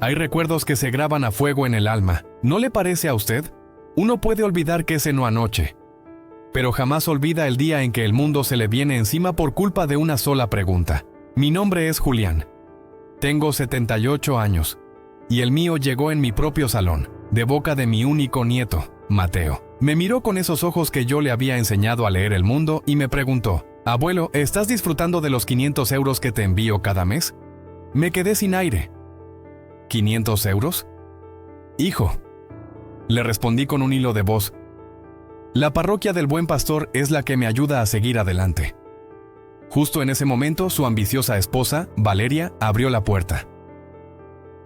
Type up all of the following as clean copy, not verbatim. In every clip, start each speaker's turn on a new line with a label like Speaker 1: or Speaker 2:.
Speaker 1: Hay recuerdos que se graban a fuego en el alma. ¿No le parece a usted? Uno puede olvidar que cenó anoche, pero jamás olvida el día en que el mundo se le viene encima por culpa de una sola pregunta. Mi nombre es Julián. Tengo 78 años, y el mío llegó en mi propio salón, de boca de mi único nieto, Mateo. Me miró con esos ojos que yo le había enseñado a leer el mundo y me preguntó: «Abuelo, ¿estás disfrutando de los 500 euros que te envío cada mes?» Me quedé sin aire. ¿500 euros? Hijo, le respondí con un hilo de voz. La parroquia del Buen Pastor es la que me ayuda a seguir adelante. Justo en ese momento, su ambiciosa esposa, Valeria, abrió la puerta.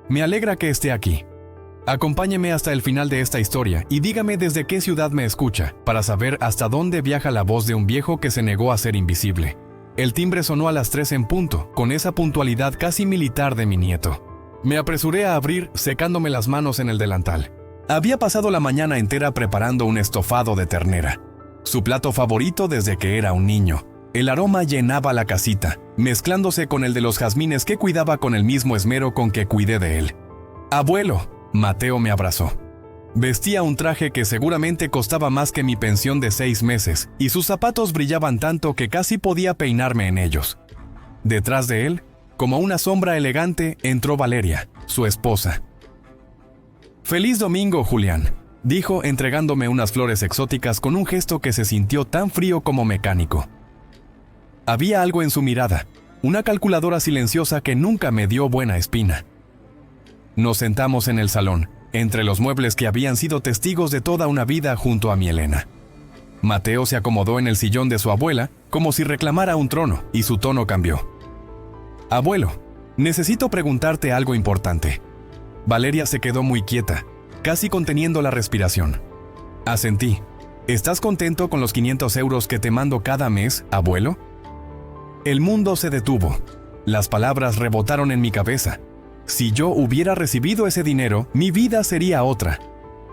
Speaker 1: Me alegra que esté aquí. Acompáñeme hasta el final de esta historia y dígame desde qué ciudad me escucha, para saber hasta dónde viaja la voz de un viejo que se negó a ser invisible. El timbre sonó a las 3 en punto, con esa puntualidad casi militar de mi nieto. Me apresuré a abrir, secándome las manos en el delantal. Había pasado la mañana entera preparando un estofado de ternera, su plato favorito desde que era un niño. El aroma llenaba la casita, mezclándose con el de los jazmines que cuidaba con el mismo esmero con que cuidé de él. «Abuelo», Mateo me abrazó. Vestía un traje que seguramente costaba más que mi pensión de 6 meses, y sus zapatos brillaban tanto que casi podía peinarme en ellos. Detrás de él, como una sombra elegante, entró Valeria, su esposa. «Feliz domingo, Julián», dijo entregándome unas flores exóticas con un gesto que se sintió tan frío como mecánico. Había algo en su mirada, una calculadora silenciosa que nunca me dio buena espina. Nos sentamos en el salón, entre los muebles que habían sido testigos de toda una vida junto a mi Elena. Mateo se acomodó en el sillón de su abuela, como si reclamara un trono, y su tono cambió. «Abuelo, necesito preguntarte algo importante». Valeria se quedó muy quieta, casi conteniendo la respiración. Asentí. «¿Estás contento con los 500 euros que te mando cada mes, abuelo?» El mundo se detuvo. Las palabras rebotaron en mi cabeza. Si yo hubiera recibido ese dinero, mi vida sería otra.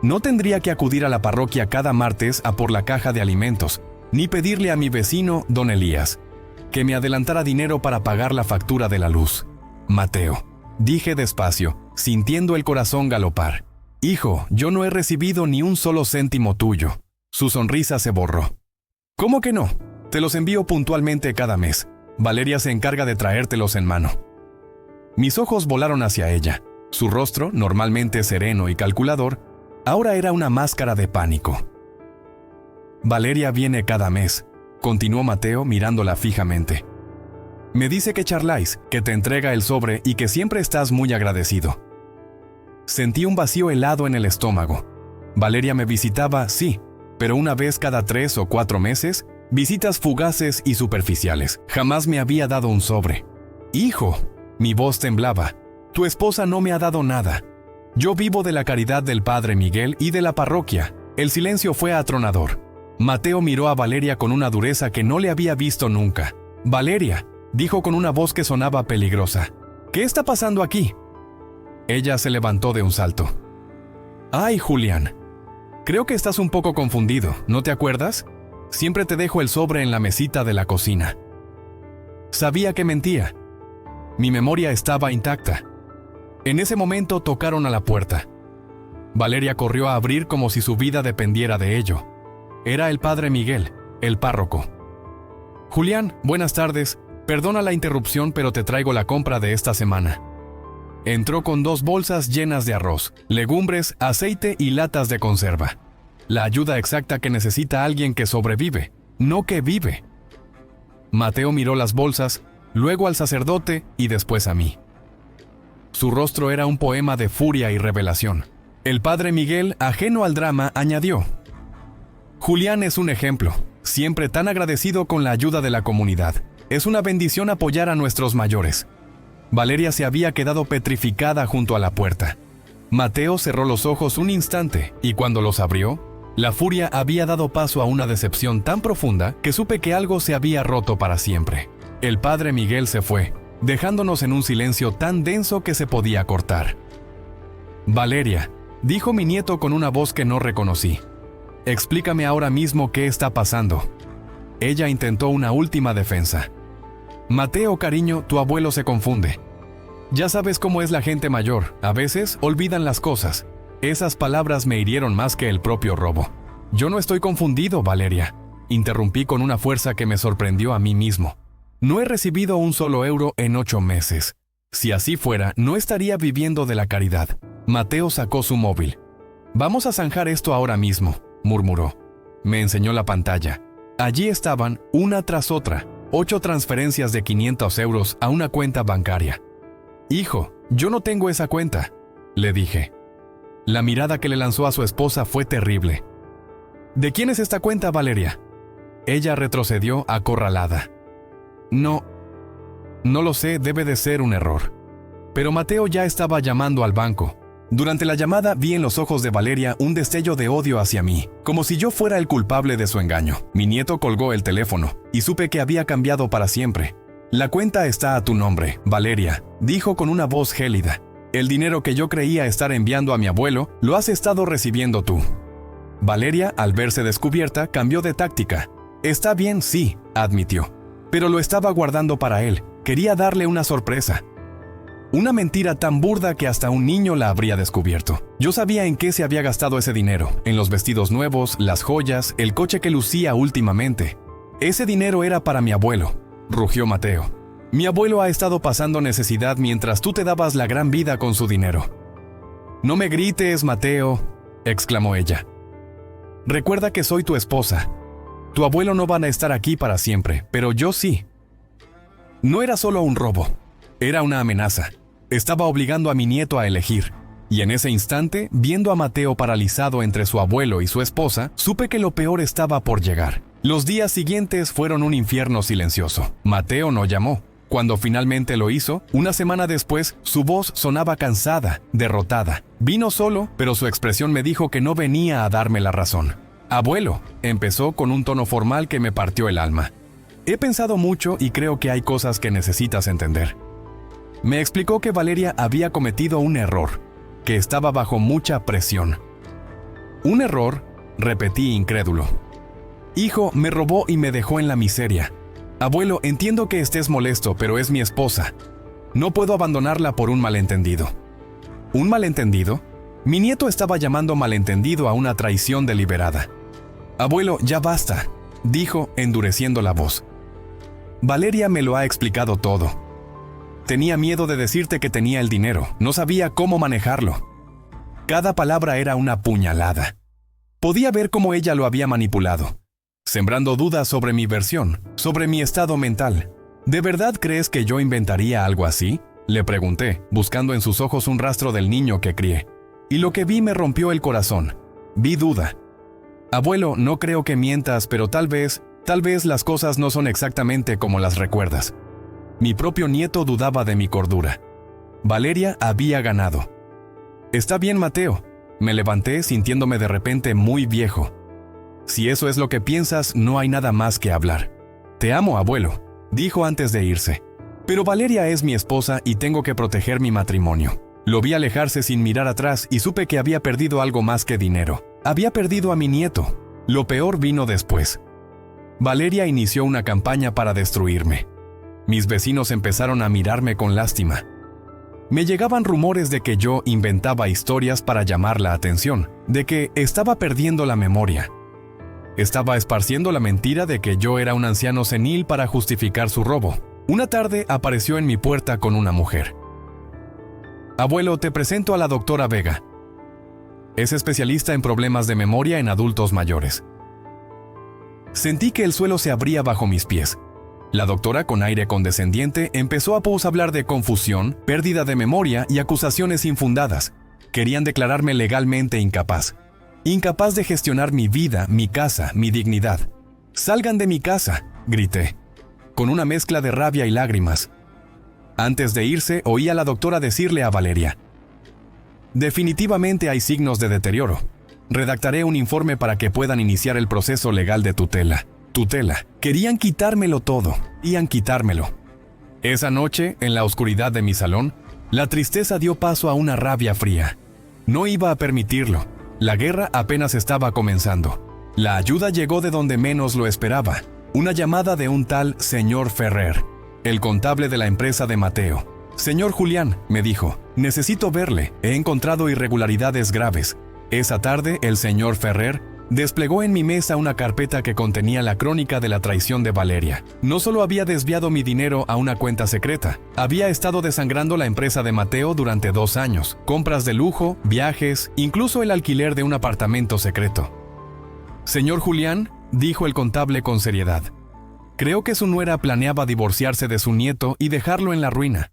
Speaker 1: No tendría que acudir a la parroquia cada martes a por la caja de alimentos, ni pedirle a mi vecino, don Elías, que me adelantara dinero para pagar la factura de la luz. «Mateo», dije despacio, sintiendo el corazón galopar. «Hijo, yo no he recibido ni un solo céntimo tuyo». Su sonrisa se borró. «¿Cómo que no? Te los envío puntualmente cada mes. Valeria se encarga de traértelos en mano». Mis ojos volaron hacia ella. Su rostro, normalmente sereno y calculador, ahora era una máscara de pánico. «Valeria viene cada mes», continuó Mateo mirándola fijamente. «Me dice que charláis, que te entrega el sobre y que siempre estás muy agradecido». Sentí un vacío helado en el estómago. Valeria me visitaba, sí, pero una vez cada 3 o 4 meses, visitas fugaces y superficiales. Jamás me había dado un sobre. «Hijo», mi voz temblaba, «tu esposa no me ha dado nada. Yo vivo de la caridad del padre Miguel y de la parroquia». El silencio fue atronador. Mateo miró a Valeria con una dureza que no le había visto nunca. «Valeria», dijo con una voz que sonaba peligrosa, «¿qué está pasando aquí?» Ella se levantó de un salto. «Ay, Julián, creo que estás un poco confundido, ¿no te acuerdas? Siempre te dejo el sobre en la mesita de la cocina». Sabía que mentía. Mi memoria estaba intacta. En ese momento tocaron a la puerta. Valeria corrió a abrir como si su vida dependiera de ello. Era el padre Miguel, el párroco. «Julián, buenas tardes. Perdona la interrupción, pero te traigo la compra de esta semana». Entró con 2 bolsas llenas de arroz, legumbres, aceite y latas de conserva. La ayuda exacta que necesita alguien que sobrevive, no que vive. Mateo miró las bolsas, luego al sacerdote y después a mí. Su rostro era un poema de furia y revelación. El padre Miguel, ajeno al drama, añadió: «Julián es un ejemplo, siempre tan agradecido con la ayuda de la comunidad. Es una bendición apoyar a nuestros mayores». Valeria se había quedado petrificada junto a la puerta. Mateo cerró los ojos un instante y cuando los abrió, la furia había dado paso a una decepción tan profunda que supe que algo se había roto para siempre. El padre Miguel se fue, dejándonos en un silencio tan denso que se podía cortar. «Valeria», dijo mi nieto con una voz que no reconocí, «explícame ahora mismo qué está pasando». Ella intentó una última defensa. «Mateo, cariño, tu abuelo se confunde. Ya sabes cómo es la gente mayor, a veces olvidan las cosas. Esas palabras me hirieron más que el propio robo. Yo no estoy confundido, Valeria. Interrumpí con una fuerza que me sorprendió a mí mismo. No he recibido un solo euro en 8 meses. Si así fuera, no estaría viviendo de la caridad. Mateo sacó su móvil. Vamos a zanjar esto ahora mismo, murmuró. Me enseñó la pantalla. Allí estaban, una tras otra, 8 transferencias de 500 euros a una cuenta bancaria. Hijo, yo no tengo esa cuenta, le dije. La mirada que le lanzó a su esposa fue terrible. ¿De quién es esta cuenta, Valeria? Ella retrocedió acorralada. No lo sé, debe de ser un error. Pero Mateo ya estaba llamando al banco. Durante la llamada vi en los ojos de Valeria un destello de odio hacia mí, como si yo fuera el culpable de su engaño. Mi nieto colgó el teléfono y supe que había cambiado para siempre. La cuenta está a tu nombre, Valeria, dijo con una voz gélida. El dinero que yo creía estar enviando a mi abuelo, lo has estado recibiendo tú. Valeria, al verse descubierta, cambió de táctica. Está bien, sí, admitió. Pero lo estaba guardando para él. Quería darle una sorpresa. Una mentira tan burda que hasta un niño la habría descubierto. Yo sabía en qué se había gastado ese dinero, en los vestidos nuevos, las joyas, el coche que lucía últimamente. Ese dinero era para mi abuelo, rugió Mateo. Mi abuelo ha estado pasando necesidad mientras tú te dabas la gran vida con su dinero. No me grites, Mateo, exclamó ella. Recuerda que soy tu esposa. Tu abuelo no van a estar aquí para siempre, pero yo sí. No era solo un robo. Era una amenaza. Estaba obligando a mi nieto a elegir. Y en ese instante, viendo a Mateo paralizado entre su abuelo y su esposa, supe que lo peor estaba por llegar. Los días siguientes fueron un infierno silencioso. Mateo no llamó. Cuando finalmente lo hizo, una semana después, su voz sonaba cansada, derrotada. Vino solo, pero su expresión me dijo que no venía a darme la razón. Abuelo, empezó con un tono formal que me partió el alma. He pensado mucho y creo que hay cosas que necesitas entender. Me explicó que Valeria había cometido un error, que estaba bajo mucha presión. ¿Un error?, repetí incrédulo. Hijo, me robó y me dejó en la miseria. Abuelo, entiendo que estés molesto, pero es mi esposa. No puedo abandonarla por un malentendido. ¿Un malentendido? Mi nieto estaba llamando malentendido a una traición deliberada. Abuelo, ya basta, dijo, endureciendo la voz. Valeria me lo ha explicado todo. Tenía miedo de decirte que tenía el dinero, no sabía cómo manejarlo. Cada palabra era una puñalada. Podía ver cómo ella lo había manipulado, sembrando dudas sobre mi versión, sobre mi estado mental. ¿De verdad crees que yo inventaría algo así?, le pregunté, buscando en sus ojos un rastro del niño que crié. Y lo que vi me rompió el corazón. Vi duda. Abuelo, no creo que mientas, pero tal vez las cosas no son exactamente como las recuerdas. Mi propio nieto dudaba de mi cordura. Valeria había ganado. Está bien, Mateo. Me levanté sintiéndome de repente muy viejo. Si eso es lo que piensas, no hay nada más que hablar. Te amo, abuelo, dijo antes de irse. Pero Valeria es mi esposa y tengo que proteger mi matrimonio. Lo vi alejarse sin mirar atrás y supe que había perdido algo más que dinero. Había perdido a mi nieto. Lo peor vino después. Valeria inició una campaña para destruirme. Mis vecinos empezaron a mirarme con lástima. Me llegaban rumores de que yo inventaba historias para llamar la atención, de que estaba perdiendo la memoria. Estaba esparciendo la mentira de que yo era un anciano senil para justificar su robo. Una tarde apareció en mi puerta con una mujer. Abuelo, te presento a la doctora Vega. Es especialista en problemas de memoria en adultos mayores. Sentí que el suelo se abría bajo mis pies. La doctora, con aire condescendiente, empezó a hablar de confusión, pérdida de memoria y acusaciones infundadas. Querían declararme legalmente incapaz. Incapaz de gestionar mi vida, mi casa, mi dignidad. ¡Salgan de mi casa!, grité, con una mezcla de rabia y lágrimas. Antes de irse, oí a la doctora decirle a Valeria: definitivamente hay signos de deterioro. Redactaré un informe para que puedan iniciar el proceso legal de tutela. Tutela. Querían quitármelo todo. Querían quitármelo. Esa noche, en la oscuridad de mi salón, la tristeza dio paso a una rabia fría. No iba a permitirlo. La guerra apenas estaba comenzando. La ayuda llegó de donde menos lo esperaba. Una llamada de un tal señor Ferrer, el contable de la empresa de Mateo. Señor Julián, me dijo, necesito verle, he encontrado irregularidades graves. Esa tarde, el señor Ferrer desplegó en mi mesa una carpeta que contenía la crónica de la traición de Valeria. No solo había desviado mi dinero a una cuenta secreta, había estado desangrando la empresa de Mateo durante 2 años, compras de lujo, viajes, incluso el alquiler de un apartamento secreto. Señor Julián, dijo el contable con seriedad, creo que su nuera planeaba divorciarse de su nieto y dejarlo en la ruina.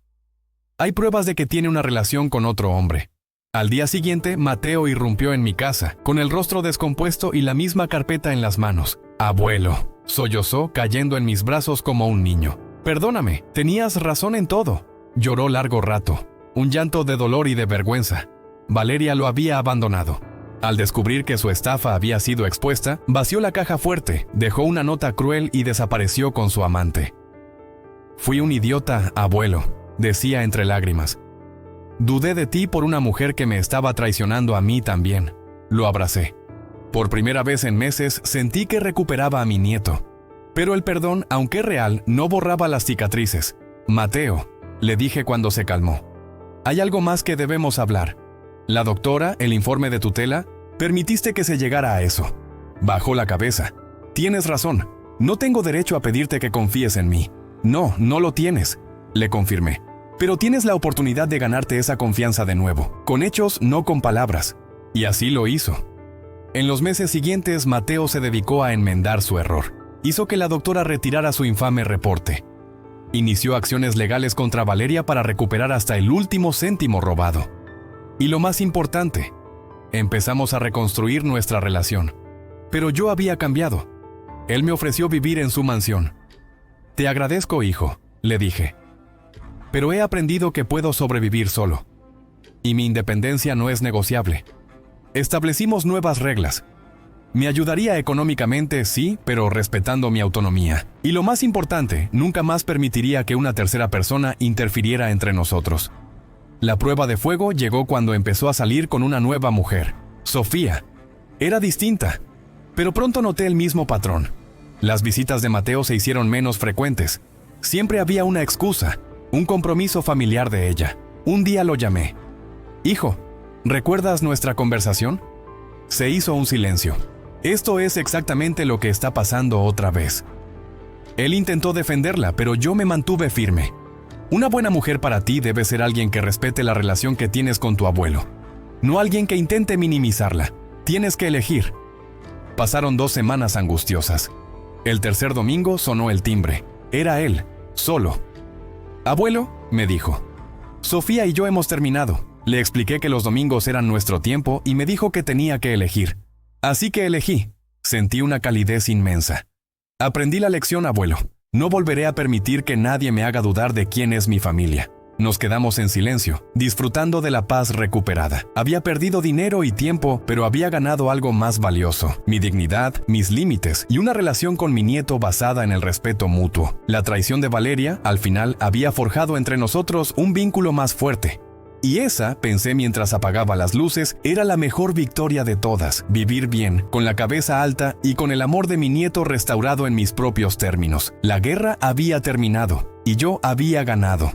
Speaker 1: Hay pruebas de que tiene una relación con otro hombre. Al día siguiente, Mateo irrumpió en mi casa, con el rostro descompuesto y la misma carpeta en las manos. Abuelo, sollozó, cayendo en mis brazos como un niño. Perdóname, tenías razón en todo. Lloró largo rato, un llanto de dolor y de vergüenza. Valeria lo había abandonado. Al descubrir que su estafa había sido expuesta, vació la caja fuerte, dejó una nota cruel y desapareció con su amante. Fui un idiota, abuelo, decía entre lágrimas. Dudé de ti por una mujer que me estaba traicionando a mí también. Lo abracé. Por primera vez en meses sentí que recuperaba a mi nieto. Pero el perdón, aunque real, no borraba las cicatrices. Mateo, le dije cuando se calmó. Hay algo más que debemos hablar. La doctora, el informe de tutela, permitiste que se llegara a eso. Bajó la cabeza. Tienes razón. No tengo derecho a pedirte que confíes en mí. No, no lo tienes, le confirmé. Pero tienes la oportunidad de ganarte esa confianza de nuevo, con hechos, no con palabras. Y así lo hizo. En los meses siguientes, Mateo se dedicó a enmendar su error. Hizo que la doctora retirara su infame reporte. Inició acciones legales contra Valeria para recuperar hasta el último céntimo robado. Y lo más importante, empezamos a reconstruir nuestra relación. Pero yo había cambiado. Él me ofreció vivir en su mansión. Te agradezco, hijo, le dije. Pero he aprendido que puedo sobrevivir solo. Y mi independencia no es negociable. Establecimos nuevas reglas. Me ayudaría económicamente, sí, pero respetando mi autonomía. Y lo más importante, nunca más permitiría que una tercera persona interfiriera entre nosotros. La prueba de fuego llegó cuando empezó a salir con una nueva mujer, Sofía. Era distinta, pero pronto noté el mismo patrón. Las visitas de Mateo se hicieron menos frecuentes. Siempre había una excusa. Un compromiso familiar de ella. Un día lo llamé. Hijo, ¿recuerdas nuestra conversación? Se hizo un silencio. Esto es exactamente lo que está pasando otra vez. Él intentó defenderla, pero yo me mantuve firme. Una buena mujer para ti debe ser alguien que respete la relación que tienes con tu abuelo. No alguien que intente minimizarla. Tienes que elegir. Pasaron 2 semanas angustiosas. El tercer domingo sonó el timbre. Era él, solo. Abuelo, me dijo, Sofía y yo hemos terminado. Le expliqué que los domingos eran nuestro tiempo y me dijo que tenía que elegir. Así que elegí. Sentí una calidez inmensa. Aprendí la lección, abuelo. No volveré a permitir que nadie me haga dudar de quién es mi familia. Nos quedamos en silencio, disfrutando de la paz recuperada. Había perdido dinero y tiempo, pero había ganado algo más valioso: mi dignidad, mis límites y una relación con mi nieto basada en el respeto mutuo. La traición de Valeria, al final, había forjado entre nosotros un vínculo más fuerte. Y esa, pensé mientras apagaba las luces, era la mejor victoria de todas: vivir bien, con la cabeza alta y con el amor de mi nieto restaurado en mis propios términos. La guerra había terminado y yo había ganado.